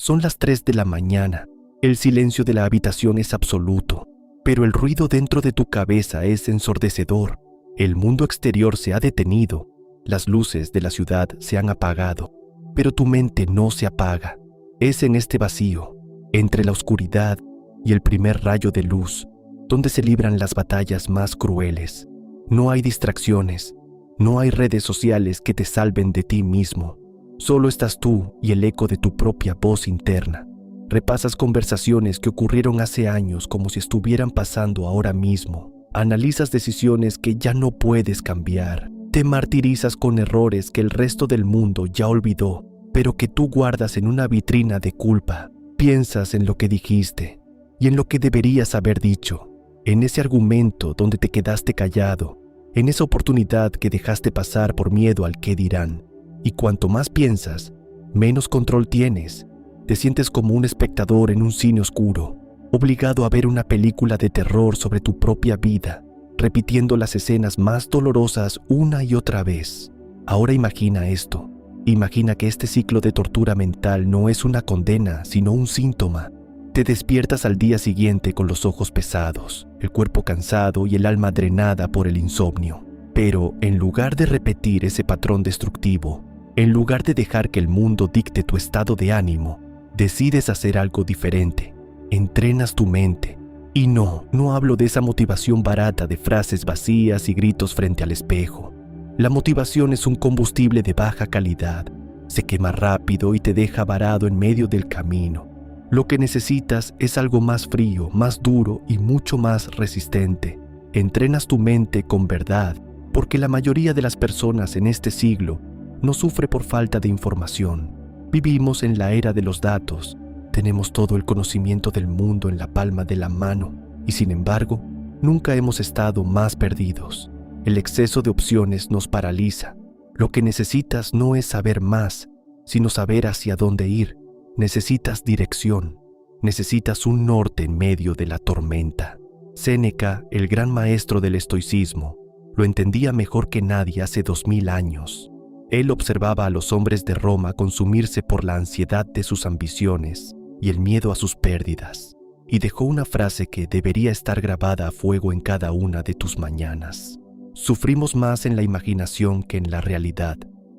Son las 3 de la mañana. El silencio de la habitación es absoluto, pero el ruido dentro de tu cabeza es ensordecedor. El mundo exterior se ha detenido. Las luces de la ciudad se han apagado, pero tu mente no se apaga. Es en este vacío, entre la oscuridad y el primer rayo de luz, donde se libran las batallas más crueles. No hay distracciones, no hay redes sociales que te salven de ti mismo. Solo estás tú y el eco de tu propia voz interna. Repasas conversaciones que ocurrieron hace años como si estuvieran pasando ahora mismo. Analizas decisiones que ya no puedes cambiar. Te martirizas con errores que el resto del mundo ya olvidó, pero que tú guardas en una vitrina de culpa. Piensas en lo que dijiste y en lo que deberías haber dicho, en ese argumento donde te quedaste callado, en esa oportunidad que dejaste pasar por miedo al qué dirán. Y cuanto más piensas, menos control tienes. Te sientes como un espectador en un cine oscuro, obligado a ver una película de terror sobre tu propia vida, repitiendo las escenas más dolorosas una y otra vez. Ahora imagina esto. Imagina que este ciclo de tortura mental no es una condena, sino un síntoma. Te despiertas al día siguiente con los ojos pesados, el cuerpo cansado y el alma drenada por el insomnio. Pero en lugar de repetir ese patrón destructivo, en lugar de dejar que el mundo dicte tu estado de ánimo, decides hacer algo diferente. Entrenas tu mente. Y no hablo de esa motivación barata de frases vacías y gritos frente al espejo. La motivación es un combustible de baja calidad. Se quema rápido y te deja varado en medio del camino. Lo que necesitas es algo más frío, más duro y mucho más resistente. Entrenas tu mente con verdad, porque la mayoría de las personas en este siglo no sufre por falta de información. Vivimos en la era de los datos. Tenemos todo el conocimiento del mundo en la palma de la mano y sin embargo, nunca hemos estado más perdidos. El exceso de opciones nos paraliza. Lo que necesitas no es saber más, sino saber hacia dónde ir. Necesitas dirección. Necesitas un norte en medio de la tormenta. Séneca, el gran maestro del estoicismo, lo entendía mejor que nadie hace 2000 años. Él observaba a los hombres de Roma consumirse por la ansiedad de sus ambiciones y el miedo a sus pérdidas, y dejó una frase que debería estar grabada a fuego en cada una de tus mañanas. Sufrimos más en la imaginación que en la realidad.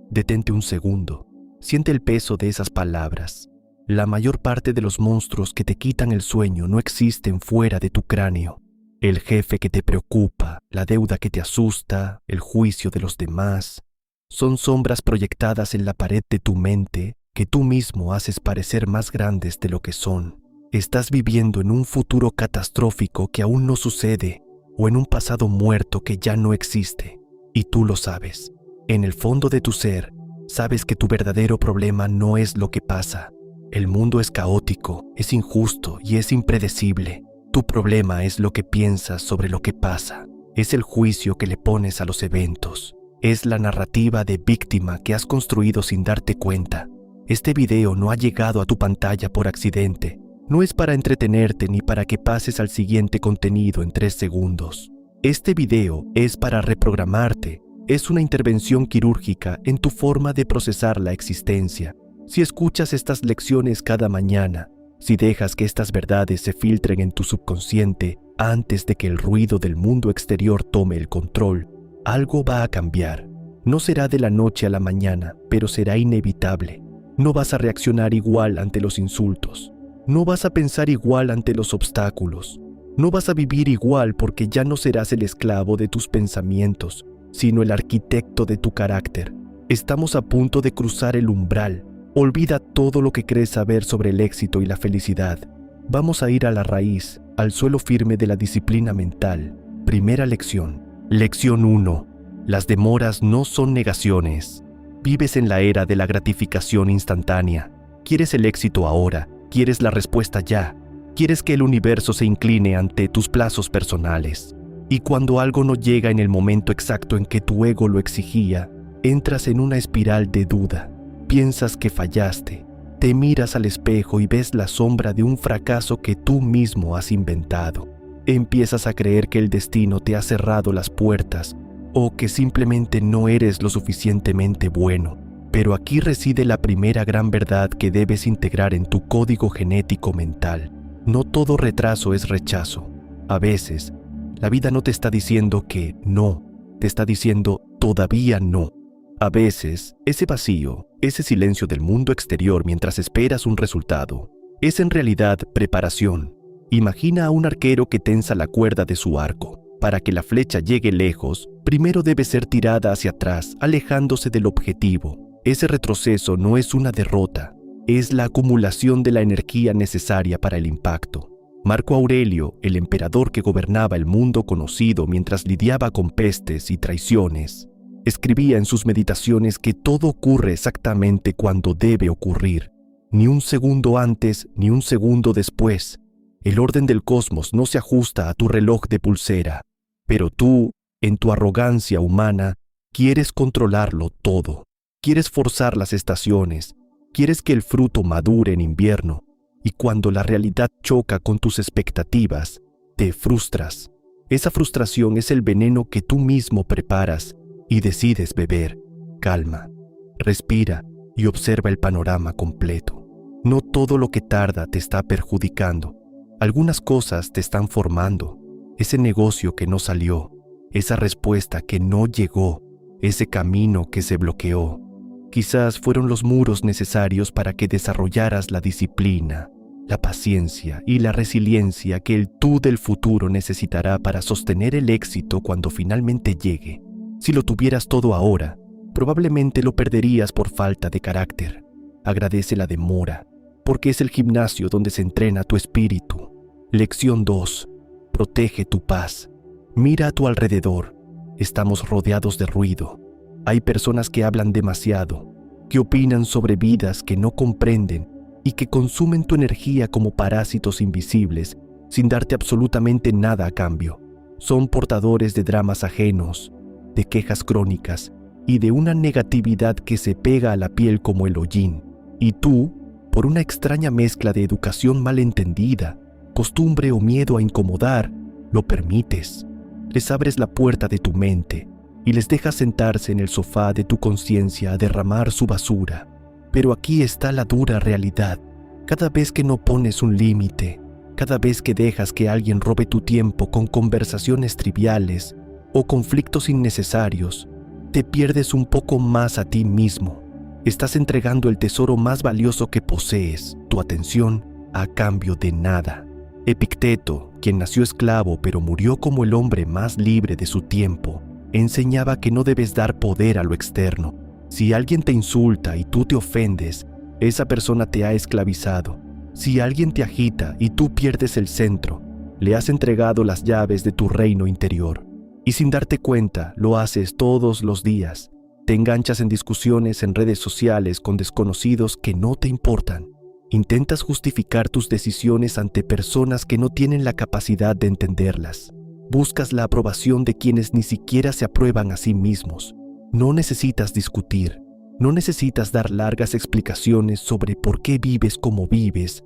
Detente un segundo. Siente el peso de esas palabras. La mayor parte de los monstruos que te quitan el sueño no existen fuera de tu cráneo. El jefe que te preocupa, la deuda que te asusta, el juicio de los demás, son sombras proyectadas en la pared de tu mente que tú mismo haces parecer más grandes de lo que son. Estás viviendo en un futuro catastrófico que aún no sucede o en un pasado muerto que ya no existe, y tú lo sabes. En el fondo de tu ser, sabes que tu verdadero problema no es lo que pasa. El mundo es caótico, es injusto y es impredecible. Tu problema es lo que piensas sobre lo que pasa. Es el juicio que le pones a los eventos. Es la narrativa de víctima que has construido sin darte cuenta. Este video no ha llegado a tu pantalla por accidente. No es para entretenerte ni para que pases al siguiente contenido en 3 segundos. Este video es para reprogramarte. Es una intervención quirúrgica en tu forma de procesar la existencia. Si escuchas estas lecciones cada mañana, si dejas que estas verdades se filtren en tu subconsciente antes de que el ruido del mundo exterior tome el control, algo va a cambiar. No será de la noche a la mañana, pero será inevitable. No vas a reaccionar igual ante los insultos. No vas a pensar igual ante los obstáculos. No vas a vivir igual porque ya no serás el esclavo de tus pensamientos, sino el arquitecto de tu carácter. Estamos a punto de cruzar el umbral. Olvida todo lo que crees saber sobre el éxito y la felicidad. Vamos a ir a la raíz, al suelo firme de la disciplina mental. Primera lección. Lección 1. Las demoras no son negaciones. Vives en la era de la gratificación instantánea. Quieres el éxito ahora. Quieres la respuesta ya. Quieres que el universo se incline ante tus plazos personales. Y cuando algo no llega en el momento exacto en que tu ego lo exigía, entras en una espiral de duda. Piensas que fallaste. Te miras al espejo y ves la sombra de un fracaso que tú mismo has inventado. Empiezas a creer que el destino te ha cerrado las puertas o que simplemente no eres lo suficientemente bueno. Pero aquí reside la primera gran verdad que debes integrar en tu código genético mental. No todo retraso es rechazo. A veces, la vida no te está diciendo que no, te está diciendo todavía no. A veces, ese vacío, ese silencio del mundo exterior mientras esperas un resultado, es en realidad preparación. Imagina a un arquero que tensa la cuerda de su arco. Para que la flecha llegue lejos, primero debe ser tirada hacia atrás, alejándose del objetivo. Ese retroceso no es una derrota, es la acumulación de la energía necesaria para el impacto. Marco Aurelio, el emperador que gobernaba el mundo conocido mientras lidiaba con pestes y traiciones, escribía en sus meditaciones que todo ocurre exactamente cuando debe ocurrir, ni un segundo antes ni un segundo después. El orden del cosmos no se ajusta a tu reloj de pulsera, pero tú, en tu arrogancia humana, quieres controlarlo todo. Quieres forzar las estaciones, quieres que el fruto madure en invierno, y cuando la realidad choca con tus expectativas, te frustras. Esa frustración es el veneno que tú mismo preparas y decides beber. Calma, respira y observa el panorama completo. No todo lo que tarda te está perjudicando. Algunas cosas te están formando. Ese negocio que no salió, esa respuesta que no llegó, ese camino que se bloqueó. Quizás fueron los muros necesarios para que desarrollaras la disciplina, la paciencia y la resiliencia que el tú del futuro necesitará para sostener el éxito cuando finalmente llegue. Si lo tuvieras todo ahora, probablemente lo perderías por falta de carácter. Agradece la demora, porque es el gimnasio donde se entrena tu espíritu. Lección 2. Protege tu paz. Mira a tu alrededor. Estamos rodeados de ruido. Hay personas que hablan demasiado, que opinan sobre vidas que no comprenden y que consumen tu energía como parásitos invisibles sin darte absolutamente nada a cambio. Son portadores de dramas ajenos, de quejas crónicas y de una negatividad que se pega a la piel como el hollín. Y tú, por una extraña mezcla de educación malentendida, costumbre o miedo a incomodar, lo permites. Les abres la puerta de tu mente y les dejas sentarse en el sofá de tu conciencia a derramar su basura. Pero aquí está la dura realidad. Cada vez que no pones un límite, cada vez que dejas que alguien robe tu tiempo con conversaciones triviales o conflictos innecesarios, te pierdes un poco más a ti mismo. Estás entregando el tesoro más valioso que posees, tu atención, a cambio de nada. Epicteto, quien nació esclavo pero murió como el hombre más libre de su tiempo, enseñaba que no debes dar poder a lo externo. Si alguien te insulta y tú te ofendes, esa persona te ha esclavizado. Si alguien te agita y tú pierdes el centro, le has entregado las llaves de tu reino interior. Y sin darte cuenta, lo haces todos los días. Te enganchas en discusiones en redes sociales con desconocidos que no te importan. Intentas justificar tus decisiones ante personas que no tienen la capacidad de entenderlas. Buscas la aprobación de quienes ni siquiera se aprueban a sí mismos. No necesitas discutir, no necesitas dar largas explicaciones sobre por qué vives como vives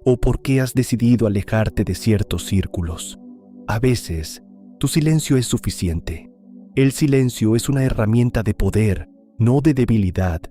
o por qué has decidido alejarte de ciertos círculos. A veces, tu silencio es suficiente. El silencio es una herramienta de poder, no de debilidad.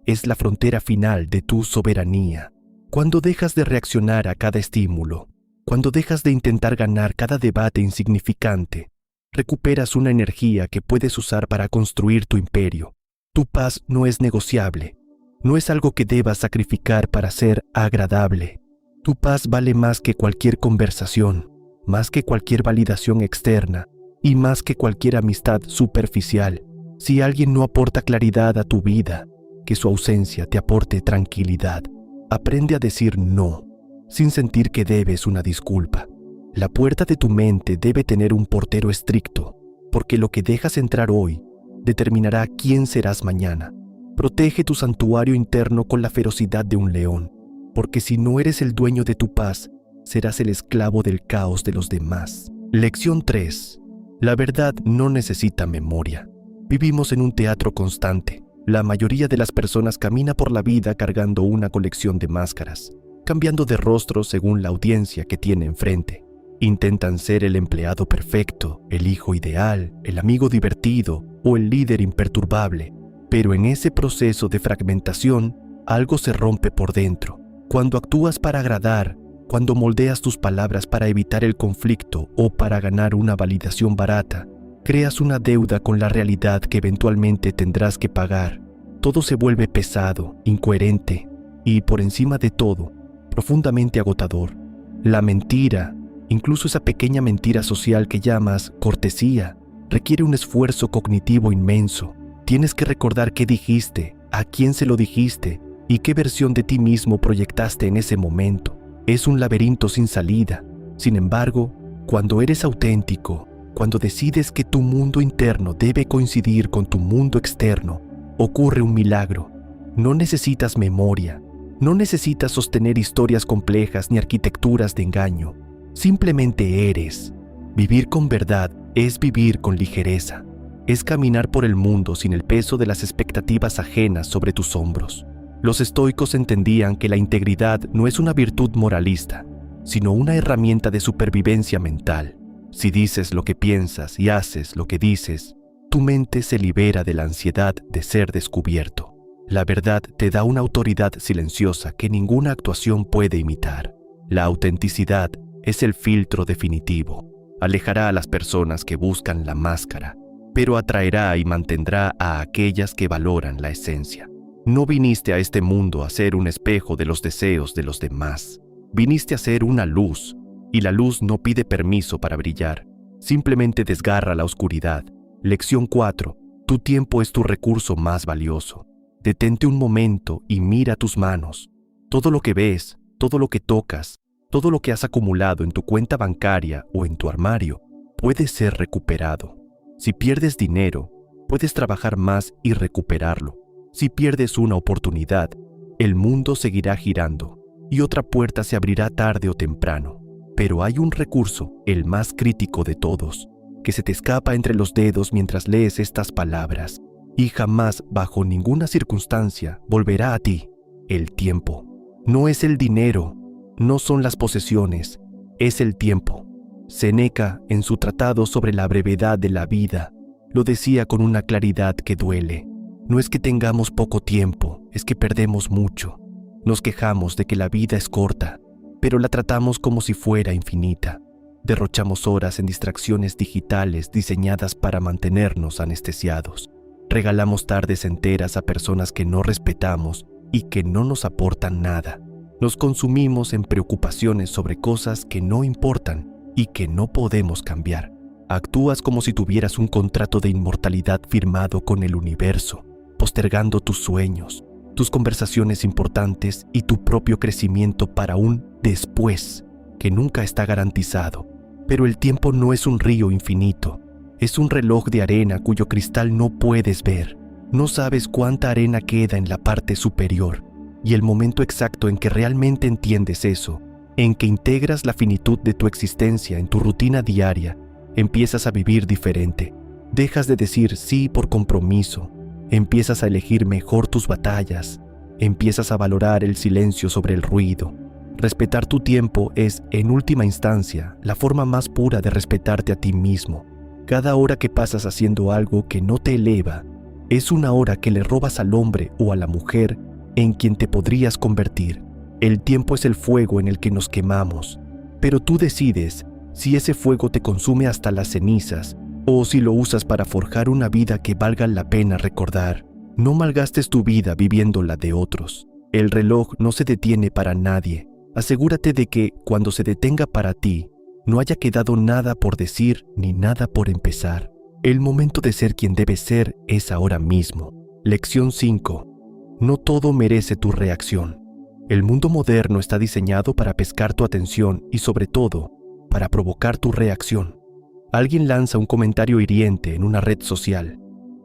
Es la frontera final de tu soberanía. Cuando dejas de reaccionar a cada estímulo, cuando dejas de intentar ganar cada debate insignificante, recuperas una energía que puedes usar para construir tu imperio. Tu paz no es negociable, no es algo que debas sacrificar para ser agradable. Tu paz vale más que cualquier conversación, más que cualquier validación externa y más que cualquier amistad superficial. Si alguien no aporta claridad a tu vida, que su ausencia te aporte tranquilidad. Aprende a decir no, sin sentir que debes una disculpa. La puerta de tu mente debe tener un portero estricto, porque lo que dejas entrar hoy determinará quién serás mañana. Protege tu santuario interno con la ferocidad de un león, porque si no eres el dueño de tu paz, serás el esclavo del caos de los demás. Lección 3. La verdad no necesita memoria. Vivimos en un teatro constante. La mayoría de las personas camina por la vida cargando una colección de máscaras, cambiando de rostro según la audiencia que tiene enfrente. Intentan ser el empleado perfecto, el hijo ideal, el amigo divertido o el líder imperturbable. Pero en ese proceso de fragmentación, algo se rompe por dentro. Cuando actúas para agradar, cuando moldeas tus palabras para evitar el conflicto o para ganar una validación barata, creas una deuda con la realidad que eventualmente tendrás que pagar. Todo se vuelve pesado, incoherente y, por encima de todo, profundamente agotador. La mentira, incluso esa pequeña mentira social que llamas cortesía, requiere un esfuerzo cognitivo inmenso. Tienes que recordar qué dijiste, a quién se lo dijiste y qué versión de ti mismo proyectaste en ese momento. Es un laberinto sin salida. Sin embargo, cuando eres auténtico, cuando decides que tu mundo interno debe coincidir con tu mundo externo, ocurre un milagro. No necesitas memoria, no necesitas sostener historias complejas ni arquitecturas de engaño. Simplemente eres. Vivir con verdad es vivir con ligereza. Es caminar por el mundo sin el peso de las expectativas ajenas sobre tus hombros. Los estoicos entendían que la integridad no es una virtud moralista, sino una herramienta de supervivencia mental. Si dices lo que piensas y haces lo que dices, tu mente se libera de la ansiedad de ser descubierto. La verdad te da una autoridad silenciosa que ninguna actuación puede imitar. La autenticidad es el filtro definitivo. Alejará a las personas que buscan la máscara, pero atraerá y mantendrá a aquellas que valoran la esencia. No viniste a este mundo a ser un espejo de los deseos de los demás. Viniste a ser una luz, y la luz no pide permiso para brillar. Simplemente desgarra la oscuridad. Lección 4. Tu tiempo es tu recurso más valioso. Detente un momento y mira tus manos. Todo lo que ves, todo lo que tocas, todo lo que has acumulado en tu cuenta bancaria o en tu armario, puede ser recuperado. Si pierdes dinero, puedes trabajar más y recuperarlo. Si pierdes una oportunidad, el mundo seguirá girando y otra puerta se abrirá tarde o temprano. Pero hay un recurso, el más crítico de todos, que se te escapa entre los dedos mientras lees estas palabras y jamás, bajo ninguna circunstancia, volverá a ti: el tiempo. No es el dinero, no son las posesiones, es el tiempo. Séneca, en su tratado sobre la brevedad de la vida, lo decía con una claridad que duele. No es que tengamos poco tiempo, es que perdemos mucho. Nos quejamos de que la vida es corta, pero la tratamos como si fuera infinita. Derrochamos horas en distracciones digitales diseñadas para mantenernos anestesiados. Regalamos tardes enteras a personas que no respetamos y que no nos aportan nada. Nos consumimos en preocupaciones sobre cosas que no importan y que no podemos cambiar. Actúas como si tuvieras un contrato de inmortalidad firmado con el universo, postergando tus sueños, tus conversaciones importantes y tu propio crecimiento para un después que nunca está garantizado. Pero el tiempo no es un río infinito, es un reloj de arena cuyo cristal no puedes ver. No sabes cuánta arena queda en la parte superior, y el momento exacto en que realmente entiendes eso, en que integras la finitud de tu existencia en tu rutina diaria, empiezas a vivir diferente. Dejas de decir sí por compromiso. Empiezas a elegir mejor tus batallas, empiezas a valorar el silencio sobre el ruido. Respetar tu tiempo es, en última instancia, la forma más pura de respetarte a ti mismo. Cada hora que pasas haciendo algo que no te eleva, es una hora que le robas al hombre o a la mujer en quien te podrías convertir. El tiempo es el fuego en el que nos quemamos, pero tú decides si ese fuego te consume hasta las cenizas, o si lo usas para forjar una vida que valga la pena recordar. No malgastes tu vida viviendo la de otros. El reloj no se detiene para nadie. Asegúrate de que, cuando se detenga para ti, no haya quedado nada por decir ni nada por empezar. El momento de ser quien debes ser es ahora mismo. Lección 5. No todo merece tu reacción. El mundo moderno está diseñado para pescar tu atención y, sobre todo, para provocar tu reacción. Alguien lanza un comentario hiriente en una red social.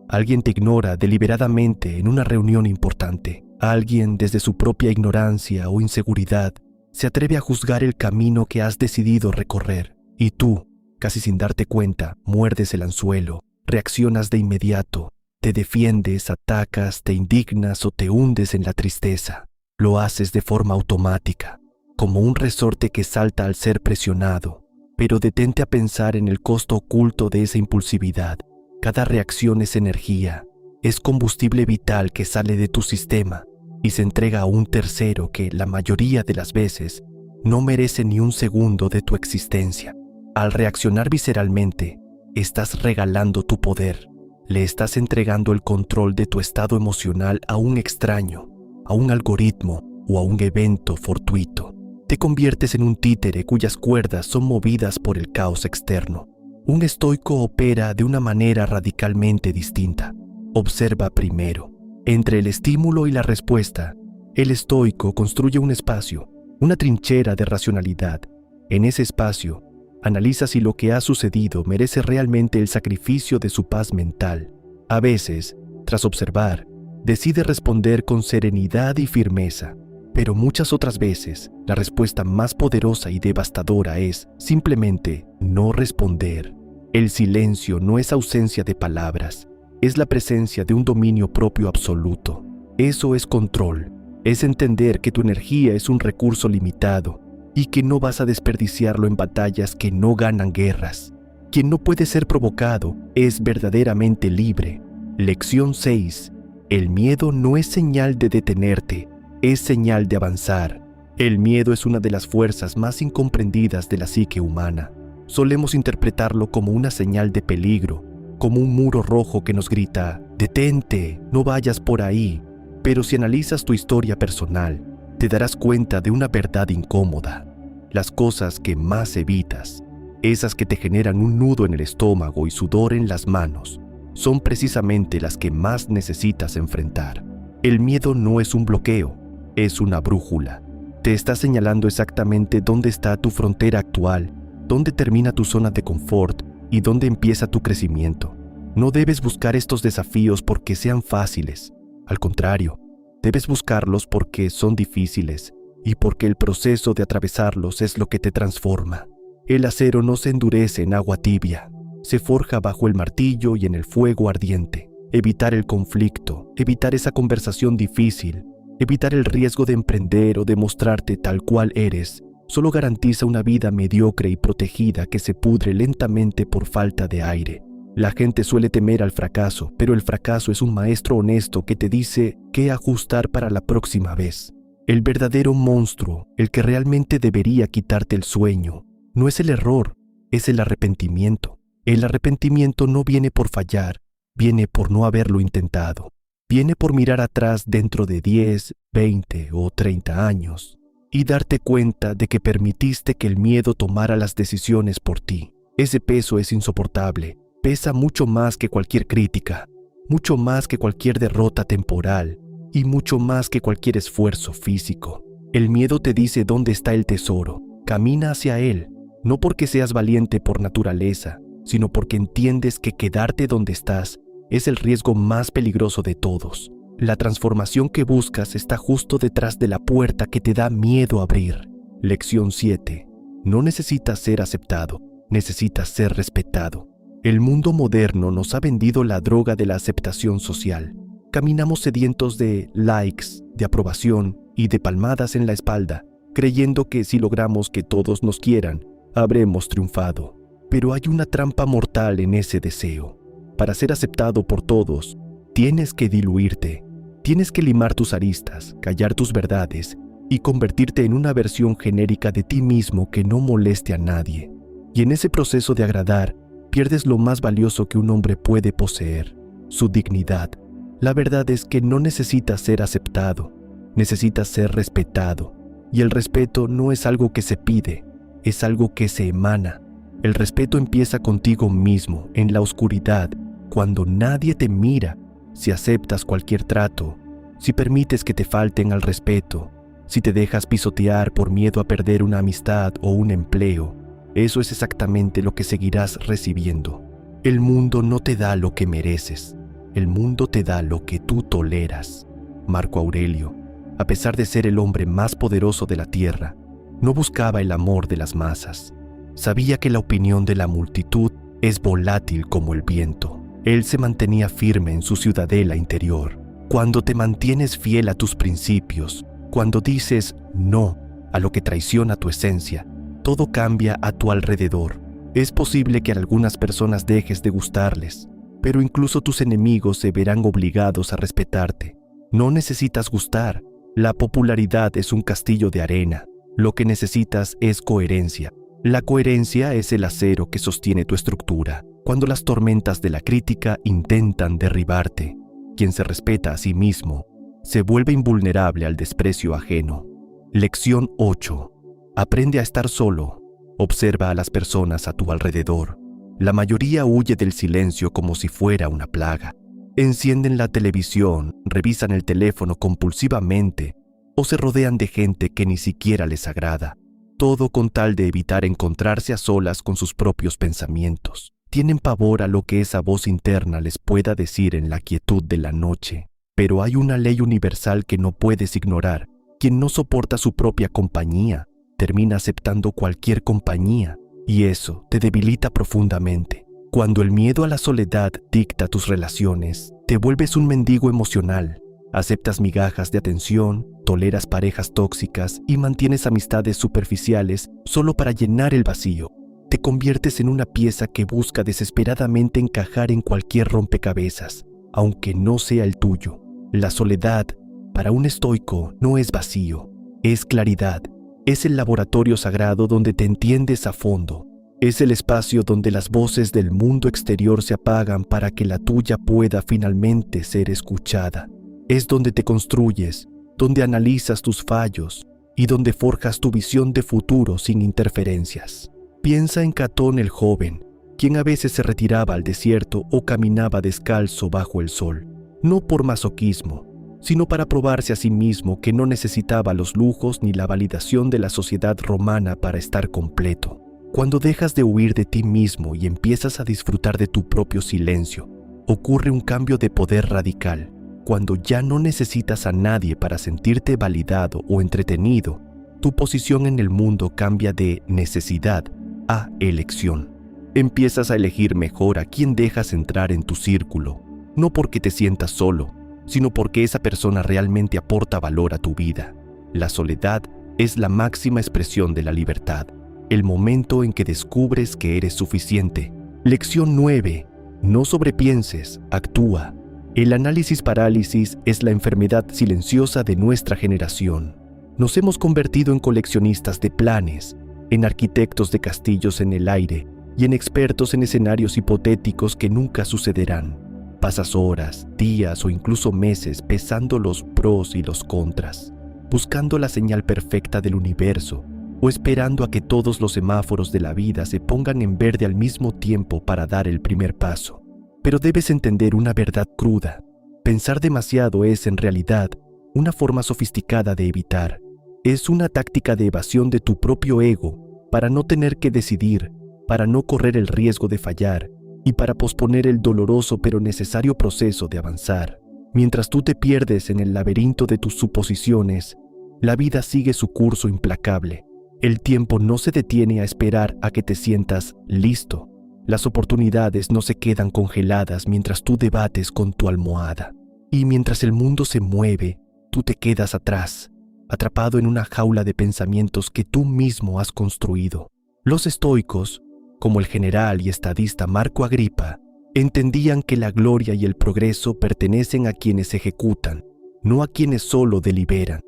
Alguien te ignora deliberadamente en una reunión importante. Alguien, desde su propia ignorancia o inseguridad, se atreve a juzgar el camino que has decidido recorrer. Y tú, casi sin darte cuenta, muerdes el anzuelo, reaccionas de inmediato, te defiendes, atacas, te indignas o te hundes en la tristeza. Lo haces de forma automática, como un resorte que salta al ser presionado. Pero detente a pensar en el costo oculto de esa impulsividad. Cada reacción es energía es combustible vital que sale de tu sistema y se entrega a un tercero que, la mayoría de las veces, no merece ni un segundo de tu existencia. Al reaccionar visceralmente, estás regalando tu poder. Le estás entregando el control de tu estado emocional a un extraño, a un algoritmo o a un evento fortuito. Te conviertes en un títere cuyas cuerdas son movidas por el caos externo. Un estoico opera de una manera radicalmente distinta. Observa primero. Entre el estímulo y la respuesta, el estoico construye un espacio, una trinchera de racionalidad. En ese espacio, analiza si lo que ha sucedido merece realmente el sacrificio de su paz mental. A veces, tras observar, decide responder con serenidad y firmeza, pero muchas otras veces, la respuesta más poderosa y devastadora es simplemente no responder. El silencio no es ausencia de palabras, es la presencia de un dominio propio absoluto. Eso es control, es entender que tu energía es un recurso limitado y que no vas a desperdiciarlo en batallas que no ganan guerras. Quien no puede ser provocado es verdaderamente libre. Lección 6. El miedo no es señal de detenerte, es señal de avanzar. El miedo es una de las fuerzas más incomprendidas de la psique humana. Solemos interpretarlo como una señal de peligro, como un muro rojo que nos grita, «Detente, no vayas por ahí». Pero si analizas tu historia personal, te darás cuenta de una verdad incómoda. Las cosas que más evitas, esas que te generan un nudo en el estómago y sudor en las manos, son precisamente las que más necesitas enfrentar. El miedo no es un bloqueo, es una brújula. Te está señalando exactamente dónde está tu frontera actual, dónde termina tu zona de confort y dónde empieza tu crecimiento. No debes buscar estos desafíos porque sean fáciles. Al contrario, debes buscarlos porque son difíciles y porque el proceso de atravesarlos es lo que te transforma. El acero no se endurece en agua tibia, se forja bajo el martillo y en el fuego ardiente. Evitar el conflicto, evitar esa conversación difícil, evitar el riesgo de emprender o de mostrarte tal cual eres, solo garantiza una vida mediocre y protegida que se pudre lentamente por falta de aire. La gente suele temer al fracaso, pero el fracaso es un maestro honesto que te dice qué ajustar para la próxima vez. El verdadero monstruo, el que realmente debería quitarte el sueño, no es el error, es el arrepentimiento. El arrepentimiento no viene por fallar, viene por no haberlo intentado. Viene por mirar atrás dentro de 10, 20 o 30 años y darte cuenta de que permitiste que el miedo tomara las decisiones por ti. Ese peso es insoportable, pesa mucho más que cualquier crítica, mucho más que cualquier derrota temporal y mucho más que cualquier esfuerzo físico. El miedo te dice dónde está el tesoro, camina hacia él, no porque seas valiente por naturaleza, sino porque entiendes que quedarte donde estás es el riesgo más peligroso de todos. La transformación que buscas está justo detrás de la puerta que te da miedo abrir. Lección 7. No necesitas ser aceptado, necesitas ser respetado. El mundo moderno nos ha vendido la droga de la aceptación social. Caminamos sedientos de likes, de aprobación y de palmadas en la espalda, creyendo que si logramos que todos nos quieran, habremos triunfado. Pero hay una trampa mortal en ese deseo. Para ser aceptado por todos, tienes que diluirte. Tienes que limar tus aristas, callar tus verdades y convertirte en una versión genérica de ti mismo que no moleste a nadie. Y en ese proceso de agradar, pierdes lo más valioso que un hombre puede poseer, su dignidad. La verdad es que no necesitas ser aceptado, necesitas ser respetado. Y el respeto no es algo que se pide, es algo que se emana. El respeto empieza contigo mismo, en la oscuridad, cuando nadie te mira. Si aceptas cualquier trato, si permites que te falten al respeto, si te dejas pisotear por miedo a perder una amistad o un empleo, eso es exactamente lo que seguirás recibiendo. El mundo no te da lo que mereces, el mundo te da lo que tú toleras. Marco Aurelio, a pesar de ser el hombre más poderoso de la tierra, no buscaba el amor de las masas. Sabía que la opinión de la multitud es volátil como el viento. Él se mantenía firme en su ciudadela interior. Cuando te mantienes fiel a tus principios, cuando dices no a lo que traiciona tu esencia, todo cambia a tu alrededor. Es posible que a algunas personas dejes de gustarles, pero incluso tus enemigos se verán obligados a respetarte. No necesitas gustar. La popularidad es un castillo de arena. Lo que necesitas es coherencia. La coherencia es el acero que sostiene tu estructura. Cuando las tormentas de la crítica intentan derribarte, quien se respeta a sí mismo se vuelve invulnerable al desprecio ajeno. Lección 8. Aprende a estar solo. Observa a las personas a tu alrededor. La mayoría huye del silencio como si fuera una plaga. Encienden la televisión, revisan el teléfono compulsivamente o se rodean de gente que ni siquiera les agrada. Todo con tal de evitar encontrarse a solas con sus propios pensamientos. Tienen pavor a lo que esa voz interna les pueda decir en la quietud de la noche. Pero hay una ley universal que no puedes ignorar. Quien no soporta su propia compañía, termina aceptando cualquier compañía, y eso te debilita profundamente. Cuando el miedo a la soledad dicta tus relaciones, te vuelves un mendigo emocional. Aceptas migajas de atención, toleras parejas tóxicas y mantienes amistades superficiales solo para llenar el vacío. Te conviertes en una pieza que busca desesperadamente encajar en cualquier rompecabezas, aunque no sea el tuyo. La soledad, para un estoico, no es vacío, es claridad. Es el laboratorio sagrado donde te entiendes a fondo. Es el espacio donde las voces del mundo exterior se apagan para que la tuya pueda finalmente ser escuchada. Es donde te construyes, donde analizas tus fallos y donde forjas tu visión de futuro sin interferencias. Piensa en Catón el joven, quien a veces se retiraba al desierto o caminaba descalzo bajo el sol, no por masoquismo, sino para probarse a sí mismo que no necesitaba los lujos ni la validación de la sociedad romana para estar completo. Cuando dejas de huir de ti mismo y empiezas a disfrutar de tu propio silencio, ocurre un cambio de poder radical. Cuando ya no necesitas a nadie para sentirte validado o entretenido, tu posición en el mundo cambia de necesidad a elección. Empiezas a elegir mejor a quién dejas entrar en tu círculo, no porque te sientas solo, sino porque esa persona realmente aporta valor a tu vida. La soledad es la máxima expresión de la libertad, el momento en que descubres que eres suficiente. Lección 9. No sobrepienses, actúa. El análisis parálisis es la enfermedad silenciosa de nuestra generación. Nos hemos convertido en coleccionistas de planes, en arquitectos de castillos en el aire y en expertos en escenarios hipotéticos que nunca sucederán. Pasas horas, días o incluso meses pesando los pros y los contras, buscando la señal perfecta del universo o esperando a que todos los semáforos de la vida se pongan en verde al mismo tiempo para dar el primer paso. Pero debes entender una verdad cruda. Pensar demasiado es, en realidad, una forma sofisticada de evitar. Es una táctica de evasión de tu propio ego para no tener que decidir, para no correr el riesgo de fallar y para posponer el doloroso pero necesario proceso de avanzar. Mientras tú te pierdes en el laberinto de tus suposiciones, la vida sigue su curso implacable. El tiempo no se detiene a esperar a que te sientas listo. Las oportunidades no se quedan congeladas mientras tú debates con tu almohada. Y mientras el mundo se mueve, tú te quedas atrás, atrapado en una jaula de pensamientos que tú mismo has construido. Los estoicos, como el general y estadista Marco Agripa, entendían que la gloria y el progreso pertenecen a quienes ejecutan, no a quienes solo deliberan.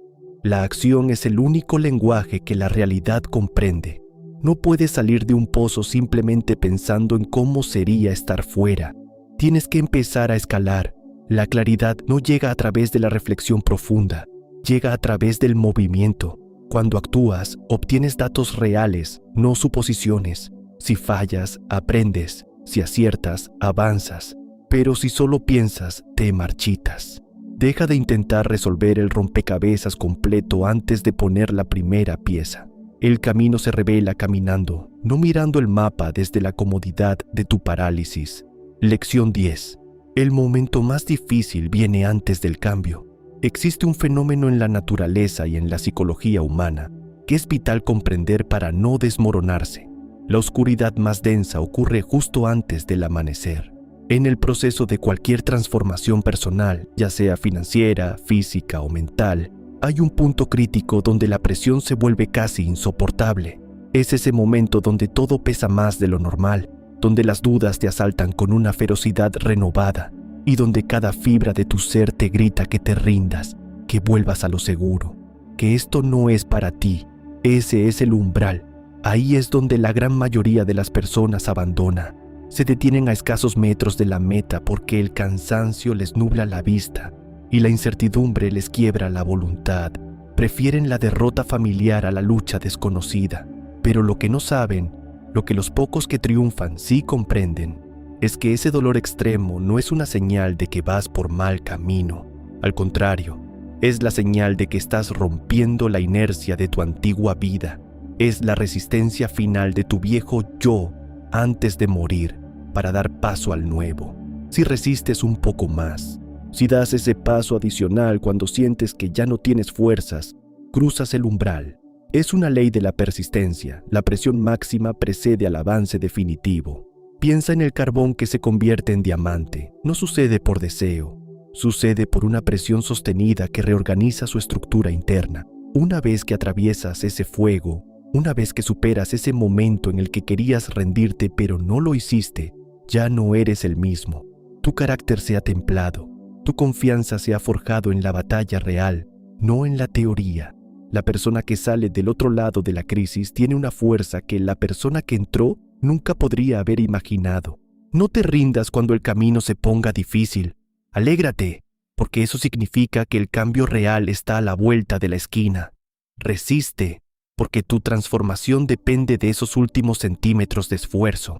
La acción es el único lenguaje que la realidad comprende. No puedes salir de un pozo simplemente pensando en cómo sería estar fuera. Tienes que empezar a escalar. La claridad no llega a través de la reflexión profunda, llega a través del movimiento. Cuando actúas, obtienes datos reales, no suposiciones. Si fallas, aprendes. Si aciertas, avanzas. Pero si solo piensas, te marchitas. Deja de intentar resolver el rompecabezas completo antes de poner la primera pieza. El camino se revela caminando, no mirando el mapa desde la comodidad de tu parálisis. Lección 10. El momento más difícil viene antes del cambio. Existe un fenómeno en la naturaleza y en la psicología humana que es vital comprender para no desmoronarse. La oscuridad más densa ocurre justo antes del amanecer. En el proceso de cualquier transformación personal, ya sea financiera, física o mental, hay un punto crítico donde la presión se vuelve casi insoportable. Es ese momento donde todo pesa más de lo normal, donde las dudas te asaltan con una ferocidad renovada y donde cada fibra de tu ser te grita que te rindas, que vuelvas a lo seguro, que esto no es para ti. Ese es el umbral. Ahí es donde la gran mayoría de las personas abandona. Se detienen a escasos metros de la meta porque el cansancio les nubla la vista y la incertidumbre les quiebra la voluntad. Prefieren la derrota familiar a la lucha desconocida. Pero lo que no saben, lo que los pocos que triunfan sí comprenden, es que ese dolor extremo no es una señal de que vas por mal camino. Al contrario, es la señal de que estás rompiendo la inercia de tu antigua vida. Es la resistencia final de tu viejo yo antes de morir para dar paso al nuevo. Si resistes un poco más, si das ese paso adicional cuando sientes que ya no tienes fuerzas, cruzas el umbral. Es una ley de la persistencia. La presión máxima precede al avance definitivo. Piensa en el carbón que se convierte en diamante. No sucede por deseo. Sucede por una presión sostenida que reorganiza su estructura interna. Una vez que atraviesas ese fuego, una vez que superas ese momento en el que querías rendirte pero no lo hiciste, ya no eres el mismo. Tu carácter se ha templado. Tu confianza se ha forjado en la batalla real, no en la teoría. La persona que sale del otro lado de la crisis tiene una fuerza que la persona que entró nunca podría haber imaginado. No te rindas cuando el camino se ponga difícil. Alégrate, porque eso significa que el cambio real está a la vuelta de la esquina. Resiste, porque tu transformación depende de esos últimos centímetros de esfuerzo.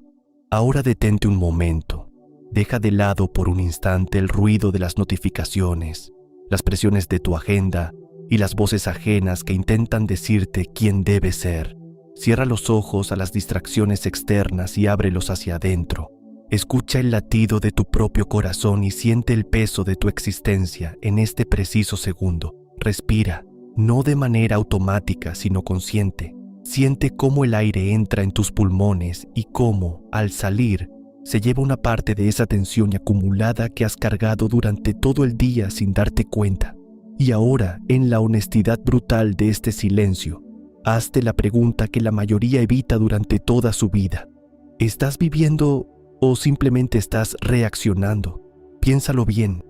Ahora detente un momento. Deja de lado por un instante el ruido de las notificaciones, las presiones de tu agenda y las voces ajenas que intentan decirte quién debes ser. Cierra los ojos a las distracciones externas y ábrelos hacia adentro. Escucha el latido de tu propio corazón y siente el peso de tu existencia en este preciso segundo. Respira, no de manera automática, sino consciente. Siente cómo el aire entra en tus pulmones y cómo, al salir, se lleva una parte de esa tensión acumulada que has cargado durante todo el día sin darte cuenta. Y ahora, en la honestidad brutal de este silencio, hazte la pregunta que la mayoría evita durante toda su vida. ¿Estás viviendo o simplemente estás reaccionando? Piénsalo bien.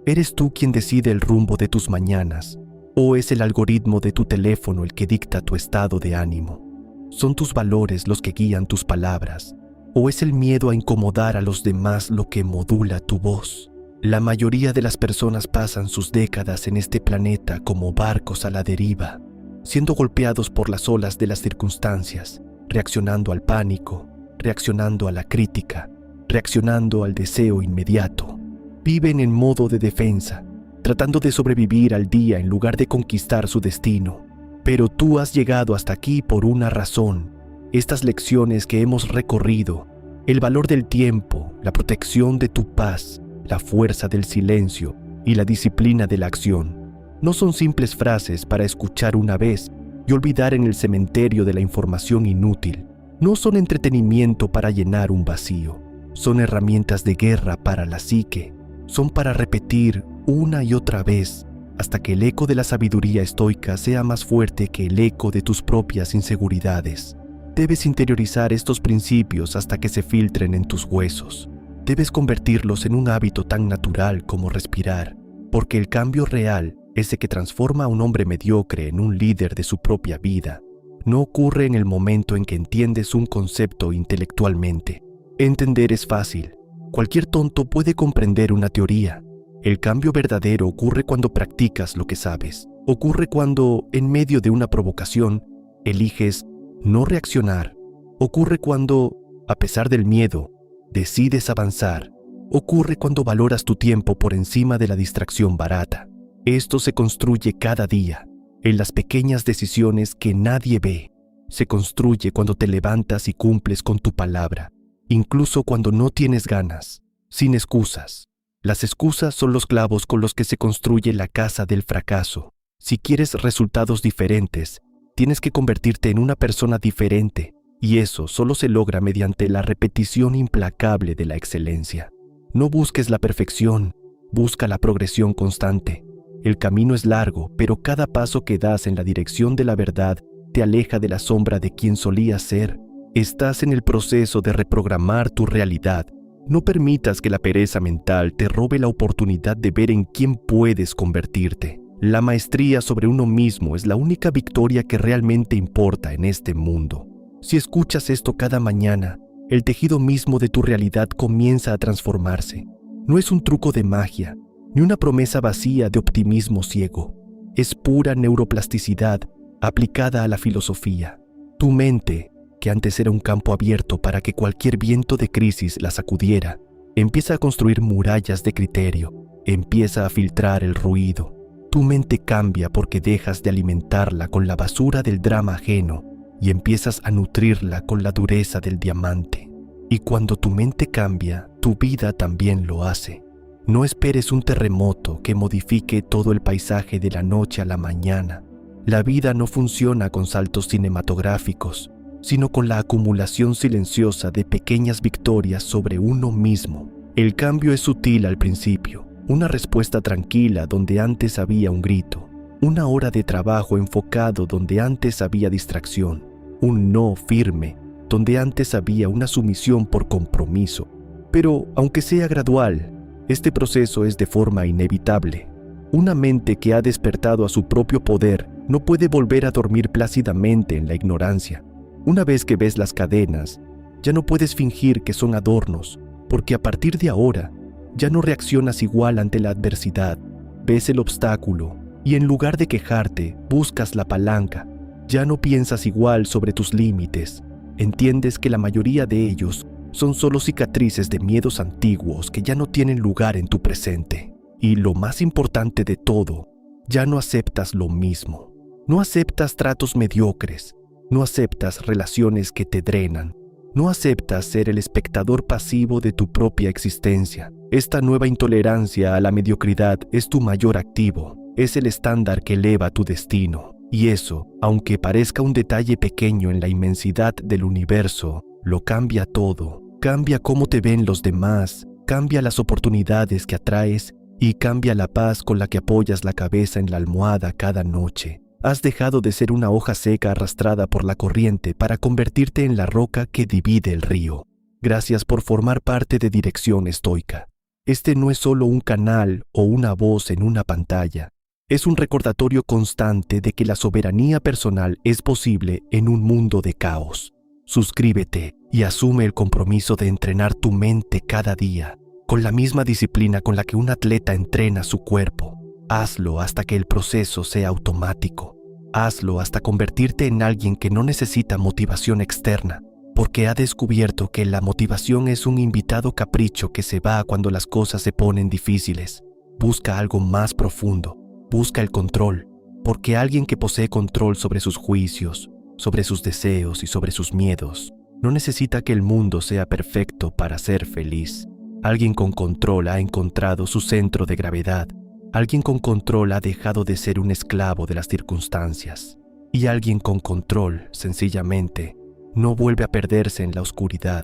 ¿Eres tú quien decide el rumbo de tus mañanas? ¿O es el algoritmo de tu teléfono el que dicta tu estado de ánimo? ¿Son tus valores los que guían tus palabras? ¿O es el miedo a incomodar a los demás lo que modula tu voz? La mayoría de las personas pasan sus décadas en este planeta como barcos a la deriva, siendo golpeados por las olas de las circunstancias, reaccionando al pánico, reaccionando a la crítica, reaccionando al deseo inmediato. Viven en modo de defensa, tratando de sobrevivir al día en lugar de conquistar su destino. Pero tú has llegado hasta aquí por una razón. Estas lecciones que hemos recorrido, el valor del tiempo, la protección de tu paz, la fuerza del silencio y la disciplina de la acción, no son simples frases para escuchar una vez y olvidar en el cementerio de la información inútil. No son entretenimiento para llenar un vacío. Son herramientas de guerra para la psique. Son para repetir una y otra vez hasta que el eco de la sabiduría estoica sea más fuerte que el eco de tus propias inseguridades. Debes interiorizar estos principios hasta que se filtren en tus huesos. Debes convertirlos en un hábito tan natural como respirar, porque el cambio real, ese que transforma a un hombre mediocre en un líder de su propia vida, no ocurre en el momento en que entiendes un concepto intelectualmente. Entender es fácil. Cualquier tonto puede comprender una teoría. El cambio verdadero ocurre cuando practicas lo que sabes. Ocurre cuando, en medio de una provocación, eliges no reaccionar. Ocurre cuando, a pesar del miedo, decides avanzar. Ocurre cuando valoras tu tiempo por encima de la distracción barata. Esto se construye cada día, en las pequeñas decisiones que nadie ve. Se construye cuando te levantas y cumples con tu palabra, incluso cuando no tienes ganas, sin excusas. Las excusas son los clavos con los que se construye la casa del fracaso. Si quieres resultados diferentes, tienes que convertirte en una persona diferente, y eso solo se logra mediante la repetición implacable de la excelencia. No busques la perfección, busca la progresión constante. El camino es largo, pero cada paso que das en la dirección de la verdad te aleja de la sombra de quien solías ser. Estás en el proceso de reprogramar tu realidad. No permitas que la pereza mental te robe la oportunidad de ver en quién puedes convertirte. La maestría sobre uno mismo es la única victoria que realmente importa en este mundo. Si escuchas esto cada mañana, el tejido mismo de tu realidad comienza a transformarse. No es un truco de magia, ni una promesa vacía de optimismo ciego. Es pura neuroplasticidad aplicada a la filosofía. Tu mente, que antes era un campo abierto para que cualquier viento de crisis la sacudiera, empieza a construir murallas de criterio, empieza a filtrar el ruido. Tu mente cambia porque dejas de alimentarla con la basura del drama ajeno y empiezas a nutrirla con la dureza del diamante. Y cuando tu mente cambia, tu vida también lo hace. No esperes un terremoto que modifique todo el paisaje de la noche a la mañana. La vida no funciona con saltos cinematográficos, sino con la acumulación silenciosa de pequeñas victorias sobre uno mismo. El cambio es sutil al principio, una respuesta tranquila donde antes había un grito, una hora de trabajo enfocado donde antes había distracción, un no firme donde antes había una sumisión por compromiso. Pero, aunque sea gradual, este proceso es de forma inevitable. Una mente que ha despertado a su propio poder no puede volver a dormir plácidamente en la ignorancia. Una vez que ves las cadenas, ya no puedes fingir que son adornos, porque a partir de ahora, ya no reaccionas igual ante la adversidad. Ves el obstáculo y en lugar de quejarte, buscas la palanca. Ya no piensas igual sobre tus límites. Entiendes que la mayoría de ellos son solo cicatrices de miedos antiguos que ya no tienen lugar en tu presente. Y lo más importante de todo, ya no aceptas lo mismo. No aceptas tratos mediocres. No aceptas relaciones que te drenan. No aceptas ser el espectador pasivo de tu propia existencia. Esta nueva intolerancia a la mediocridad es tu mayor activo. Es el estándar que eleva tu destino. Y eso, aunque parezca un detalle pequeño en la inmensidad del universo, lo cambia todo. Cambia cómo te ven los demás, cambia las oportunidades que atraes y cambia la paz con la que apoyas la cabeza en la almohada cada noche. Has dejado de ser una hoja seca arrastrada por la corriente para convertirte en la roca que divide el río. Gracias por formar parte de Dirección Estoica. Este no es solo un canal o una voz en una pantalla. Es un recordatorio constante de que la soberanía personal es posible en un mundo de caos. Suscríbete y asume el compromiso de entrenar tu mente cada día, con la misma disciplina con la que un atleta entrena su cuerpo. Hazlo hasta que el proceso sea automático. Hazlo hasta convertirte en alguien que no necesita motivación externa, porque ha descubierto que la motivación es un invitado capricho que se va cuando las cosas se ponen difíciles. Busca algo más profundo. Busca el control, porque alguien que posee control sobre sus juicios, sobre sus deseos y sobre sus miedos, no necesita que el mundo sea perfecto para ser feliz. Alguien con control ha encontrado su centro de gravedad. Alguien con control ha dejado de ser un esclavo de las circunstancias. Y alguien con control, sencillamente, no vuelve a perderse en la oscuridad,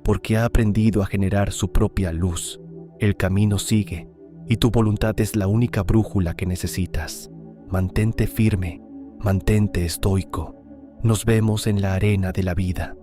porque ha aprendido a generar su propia luz. El camino sigue, y tu voluntad es la única brújula que necesitas. Mantente firme, mantente estoico. Nos vemos en la arena de la vida.